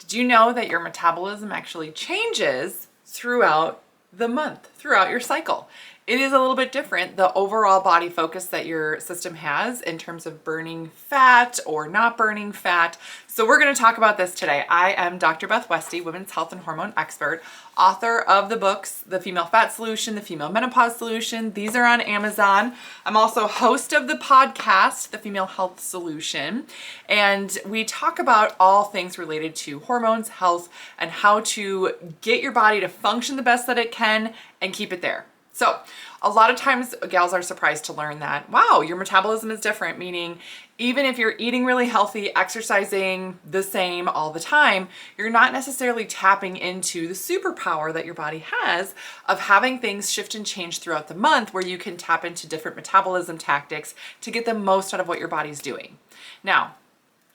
Did you know that your metabolism actually changes throughout the month, throughout your cycle? It is a little bit different, the overall body focus that your system has in terms of burning fat or not burning fat. So we're going to talk about this today. I am Dr. Beth Westy, women's health and hormone expert, author of the books, The Female Fat Solution, The Female Menopause Solution. These are on Amazon. I'm also host of the podcast, The Female Health Solution. And we talk about all things related to hormones, health, and how to get your body to function the best that it can and keep it there. So a lot of times gals are surprised to learn that, wow, your metabolism is different, meaning even if you're eating really healthy, exercising the same all the time, you're not necessarily tapping into the superpower that your body has of having things shift and change throughout the month where you can tap into different metabolism tactics to get the most out of what your body's doing. Now,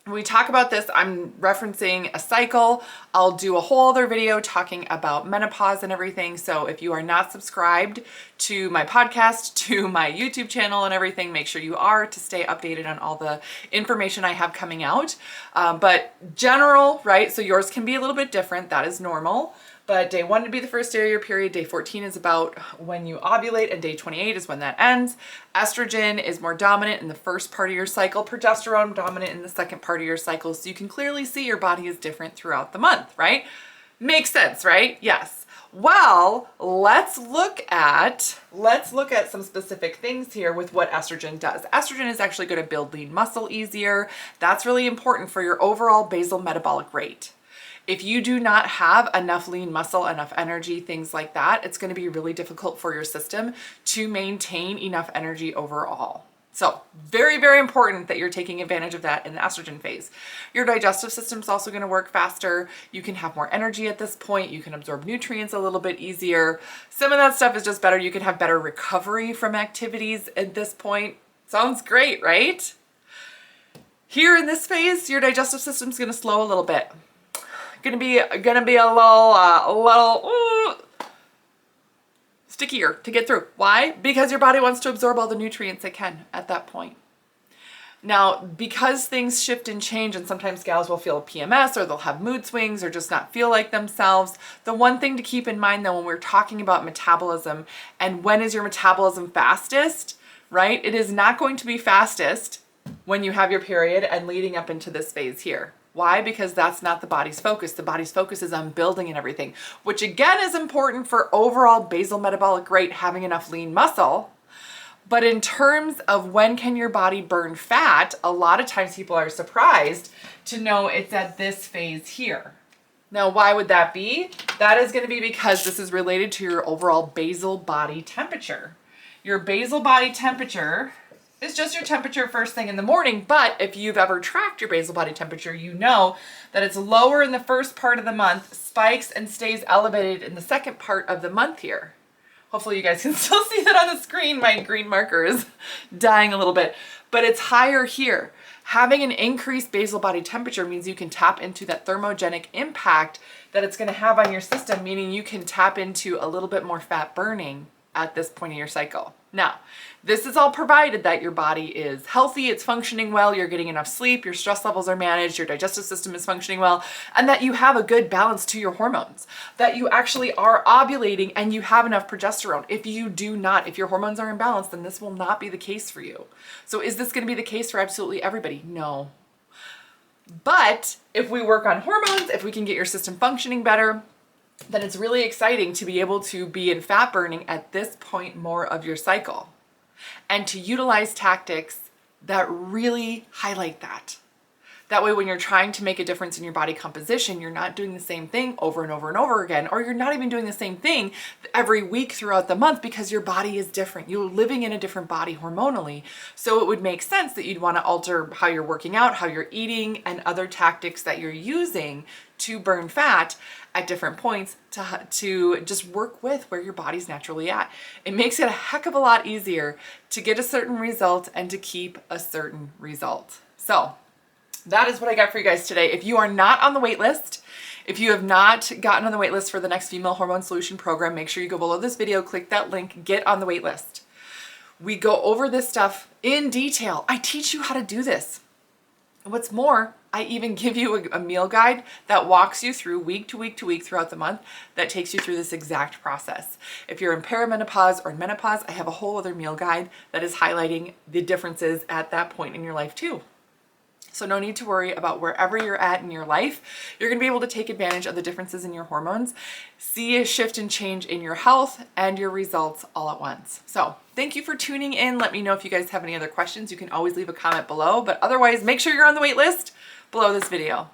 when we talk about this, I'm referencing a cycle. I'll do a whole other video talking about menopause and everything. So if you are not subscribed to my podcast, to my YouTube channel and everything, make sure you are to stay updated on all the information I have coming out. But general, right? So yours can be a little bit different. That is normal. But day 1 would be the first day of your period. Day 14 is about when you ovulate, and day 28 is when that ends. Estrogen is more dominant in the first part of your cycle. Progesterone dominant in the second part of your cycle. So you can clearly see your body is different throughout the month, right? Makes sense, right? Yes. Well, let's look at some specific things here with what estrogen does. Estrogen is actually going to build lean muscle easier. That's really important for your overall basal metabolic rate. If you do not have enough lean muscle, enough energy, things like that, it's going to be really difficult for your system to maintain enough energy overall. So very, very important that you're taking advantage of that in the estrogen phase. Your digestive system is also going to work faster. You can have more energy at this point. You can absorb nutrients a little bit easier. Some of that stuff is just better. You can have better recovery from activities at this point. Sounds great, right? Here in this phase, your digestive system is going to slow a little bit. Gonna be a little stickier to get through. Why? Because your body wants to absorb all the nutrients it can at that point. Now, because things shift and change, and sometimes gals will feel PMS or they'll have mood swings or just not feel like themselves, the one thing to keep in mind though when we're talking about metabolism and when is your metabolism fastest, right? It is not going to be fastest when you have your period and leading up into this phase here. Why? Because that's not the body's focus. The body's focus is on building and everything, which again is important for overall basal metabolic rate, having enough lean muscle. But in terms of when can your body burn fat, a lot of times people are surprised to know it's at this phase here. Now, why would that be? That is going to be because this is related to your overall basal body temperature. Your basal body temperature is just your temperature first thing in the morning, but if you've ever tracked your basal body temperature, you know that it's lower in the first part of the month, spikes and stays elevated in the second part of the month here. Hopefully you guys can still see that on the screen. My green marker is dying a little bit, but it's higher here. Having an increased basal body temperature means you can tap into that thermogenic impact that it's going to have on your system, meaning you can tap into a little bit more fat burning at this point in your cycle. Now, this is all provided that your body is healthy, it's functioning well, you're getting enough sleep, your stress levels are managed, your digestive system is functioning well, and that you have a good balance to your hormones, that you actually are ovulating and you have enough progesterone. If you do not, if your hormones are imbalanced, then this will not be the case for you. So is this going to be the case for absolutely everybody? No. But if we work on hormones, if we can get your system functioning better, then it's really exciting to be able to be in fat burning at this point more of your cycle and to utilize tactics that really highlight that. That way, when you're trying to make a difference in your body composition, you're not doing the same thing over and over and over again, or you're not even doing the same thing every week throughout the month because your body is different. You're living in a different body hormonally. So it would make sense that you'd want to alter how you're working out, how you're eating, and other tactics that you're using to burn fat at different points to just work with where your body's naturally at. It makes it a heck of a lot easier to get a certain result and to keep a certain result. So that is what I got for you guys today. If you are not on the wait list, if you have not gotten on the wait list for the next Female Hormone Solution program, make sure you go below this video, click that link, get on the wait list. We go over this stuff in detail. I teach you how to do this. And what's more, I even give you a meal guide that walks you through week to week to week throughout the month that takes you through this exact process. If you're in perimenopause or in menopause, I have a whole other meal guide that is highlighting the differences at that point in your life too. So no need to worry about wherever you're at in your life. You're going to be able to take advantage of the differences in your hormones, see a shift and change in your health and your results all at once. So thank you for tuning in. Let me know if you guys have any other questions. You can always leave a comment below, but otherwise make sure you're on the wait list below this video.